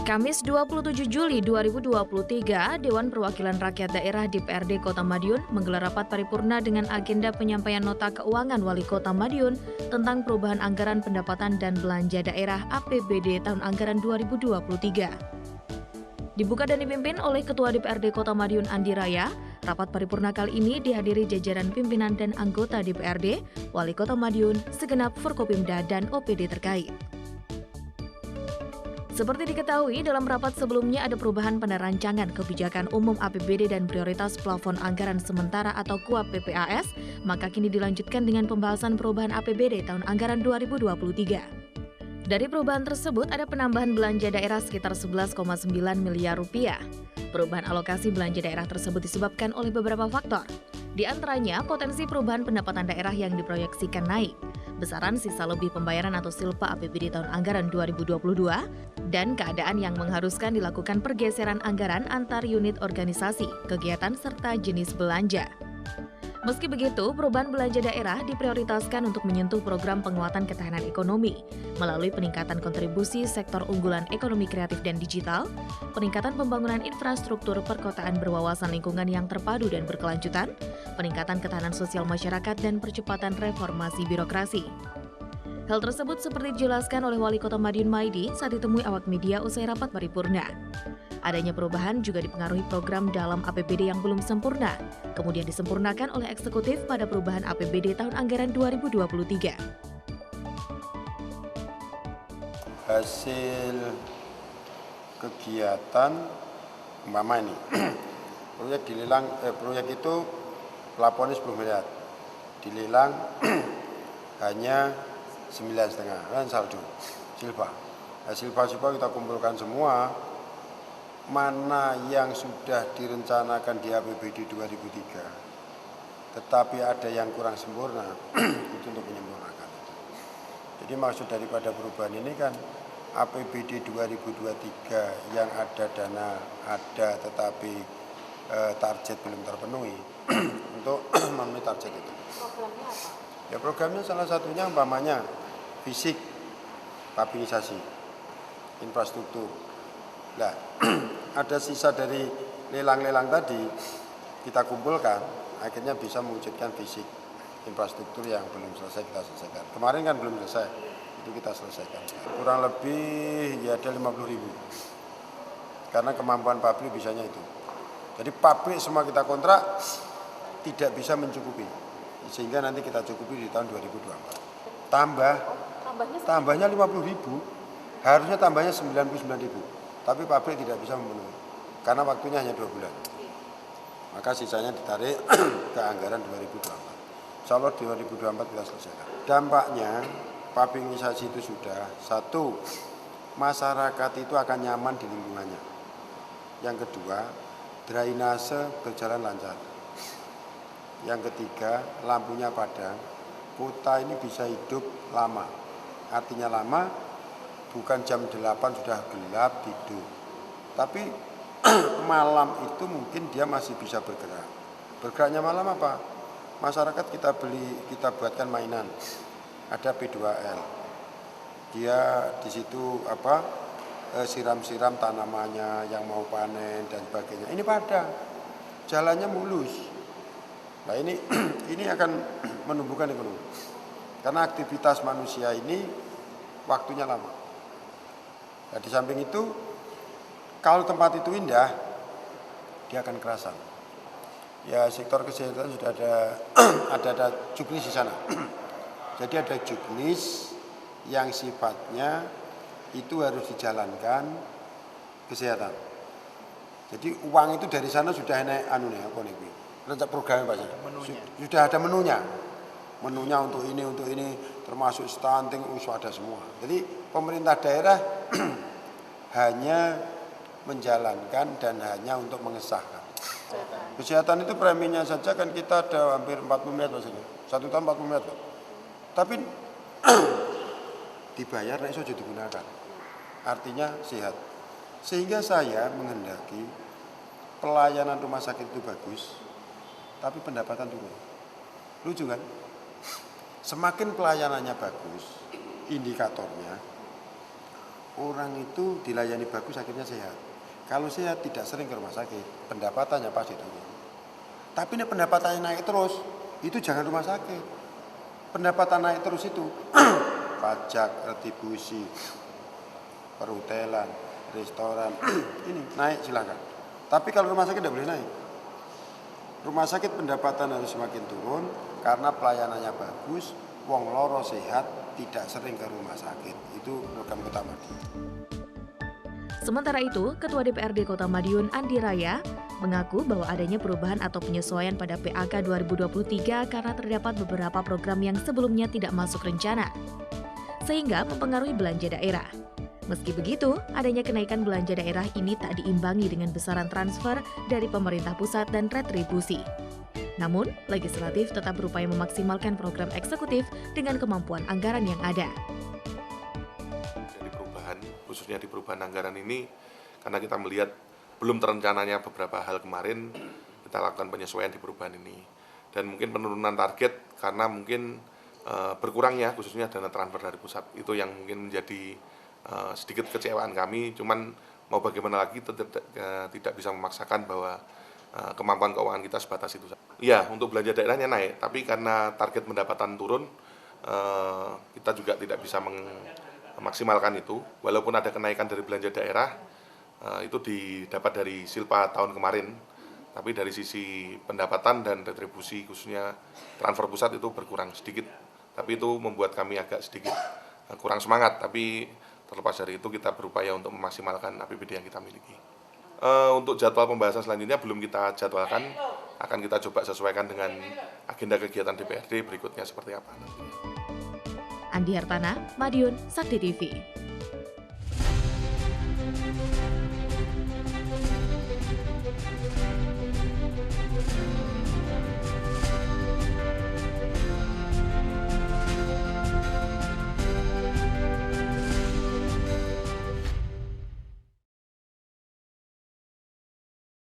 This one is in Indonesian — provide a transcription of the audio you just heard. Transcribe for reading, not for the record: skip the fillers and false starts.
Kamis 27 Juli 2023, Dewan Perwakilan Rakyat Daerah DPRD Kota Madiun menggelar rapat paripurna dengan agenda penyampaian nota keuangan Wali Kota Madiun tentang perubahan anggaran pendapatan dan belanja daerah APBD tahun anggaran 2023. Dibuka dan dipimpin oleh Ketua DPRD Kota Madiun Andi Raya, rapat paripurna kali ini dihadiri jajaran pimpinan dan anggota DPRD, Wali Kota Madiun, segenap Forkopimda dan OPD terkait. Seperti diketahui, dalam rapat sebelumnya ada perubahan pada rancangan kebijakan umum APBD dan prioritas plafon anggaran sementara atau KUAP PPAS, maka kini dilanjutkan dengan pembahasan perubahan APBD tahun anggaran 2023. Dari perubahan tersebut ada penambahan belanja daerah sekitar 11,9 miliar rupiah. Perubahan alokasi belanja daerah tersebut disebabkan oleh beberapa faktor. Di antaranya, potensi perubahan pendapatan daerah yang diproyeksikan naik, besaran sisa lebih pembayaran atau silpa APBD tahun anggaran 2022, dan keadaan yang mengharuskan dilakukan pergeseran anggaran antar unit organisasi, kegiatan, serta jenis belanja. Meski begitu, perubahan belanja daerah diprioritaskan untuk menyentuh program penguatan ketahanan ekonomi melalui peningkatan kontribusi sektor unggulan ekonomi kreatif dan digital, peningkatan pembangunan infrastruktur perkotaan berwawasan lingkungan yang terpadu dan berkelanjutan, peningkatan ketahanan sosial masyarakat, dan percepatan reformasi birokrasi. Hal tersebut seperti dijelaskan oleh Wali Kota Madiun Maidi saat ditemui awak media usai rapat paripurna. Adanya perubahan juga dipengaruhi program dalam APBD yang belum sempurna, kemudian disempurnakan oleh eksekutif pada perubahan APBD tahun anggaran 2023. Hasil kegiatan umpama ini, proyek itu plafonnya 10 miliar, dilelang hanya 9,5 kan saldo silpa. Silpa kita kumpulkan semua, mana yang sudah direncanakan di APBD 2003 tetapi ada yang kurang sempurna itu untuk menyempurnakan. Jadi maksud daripada perubahan ini kan APBD 2023 yang ada dana ada tetapi target belum terpenuhi untuk memenuhi target itu. Programnya apa? Ya programnya salah satunya umpamanya fisik, pabrinisasi, infrastruktur. Nah, ada sisa dari lelang-lelang tadi kita kumpulkan, akhirnya bisa mewujudkan fisik infrastruktur yang belum selesai kita selesaikan. Kemarin kan belum selesai, itu kita selesaikan. Kurang lebih ya ada 50.000, karena kemampuan pabrik bisanya itu. Jadi pabrik semua kita kontrak tidak bisa mencukupi, sehingga nanti kita cukupi di tahun 2024. Tambahnya 50.000, harusnya tambahnya 99.000. Tapi pabrik tidak bisa memenuhi, karena waktunya hanya 2 bulan. Maka sisanya ditarik ke anggaran 2024. Insya Allah 2024 kita selesaikan. Dampaknya, pabrinisasi itu sudah, satu, masyarakat itu akan nyaman di lingkungannya. Yang kedua, drainase berjalan lancar. Yang ketiga, lampunya padam. Kota ini bisa hidup lama. Artinya lama, bukan jam 8 sudah gelap tidur. Tapi malam itu mungkin dia masih bisa bergerak. Bergeraknya malam apa? Masyarakat kita buatkan mainan. Ada P2L. Dia di situ siram-siram tanamannya yang mau panen dan sebagainya. Ini padang. Jalannya mulus. Nah ini akan menumbuhkan ekonomi. Karena aktivitas manusia ini waktunya lama. Nah, di samping itu, kalau tempat itu indah, dia akan kerasan. Ya, sektor kesehatan sudah ada juknis di sana. Jadi ada juknis yang sifatnya itu harus dijalankan kesehatan. Jadi uang itu dari sana sudah naik rencana programnya Pak. Sudah ada menunya. Menunya untuk ini, termasuk stunting, ada semua. Jadi pemerintah daerah hanya menjalankan dan hanya untuk mengesahkan. Kesehatan itu preminya saja kan kita ada hampir 40 miliar Pak. 1 tahun 40 miliar Pak. Tapi dibayar nek iso digunakan. Artinya sehat. Sehingga saya menghendaki pelayanan rumah sakit itu bagus, tapi pendapatan turun. Lucu kan? Semakin pelayanannya bagus, indikatornya, orang itu dilayani bagus akhirnya sehat. Kalau sehat tidak sering ke rumah sakit, pendapatannya pasti turun. Tapi ini pendapatannya naik terus, itu jangan rumah sakit. Pendapatan naik terus itu pajak, retribusi, perhotelan, restoran, ini naik silakan. Tapi kalau rumah sakit tidak boleh naik. Rumah sakit pendapatan harus semakin turun karena pelayanannya bagus, wong loro sehat, tidak sering ke rumah sakit. Itu program utama. Sementara itu, Ketua DPRD Kota Madiun Andi Raya mengaku bahwa adanya perubahan atau penyesuaian pada PAK 2023 karena terdapat beberapa program yang sebelumnya tidak masuk rencana, sehingga mempengaruhi belanja daerah. Meski begitu, adanya kenaikan belanja daerah ini tak diimbangi dengan besaran transfer dari pemerintah pusat dan retribusi. Namun, legislatif tetap berupaya memaksimalkan program eksekutif dengan kemampuan anggaran yang ada. Dari perubahan, khususnya di perubahan anggaran ini, karena kita melihat belum terencananya beberapa hal kemarin, kita lakukan penyesuaian di perubahan ini. Dan mungkin penurunan target karena mungkin berkurangnya khususnya dana transfer dari pusat. Itu yang mungkin menjadi sedikit kecewaan kami, cuman mau bagaimana lagi tidak bisa memaksakan bahwa kemampuan keuangan kita sebatas itu. Iya, untuk belanja daerahnya naik, tapi karena target pendapatan turun, kita juga tidak bisa memaksimalkan itu. Walaupun ada kenaikan dari belanja daerah, itu didapat dari Silpa tahun kemarin, tapi dari sisi pendapatan dan retribusi khususnya transfer pusat itu berkurang sedikit. Tapi itu membuat kami agak sedikit kurang semangat, tapi terlepas dari itu kita berupaya untuk memaksimalkan APBD yang kita miliki. Untuk jadwal pembahasan selanjutnya belum kita jadwalkan, akan kita coba sesuaikan dengan agenda kegiatan DPRD berikutnya seperti apa nantinya. Andi Hartana, Madiun, Sakti TV.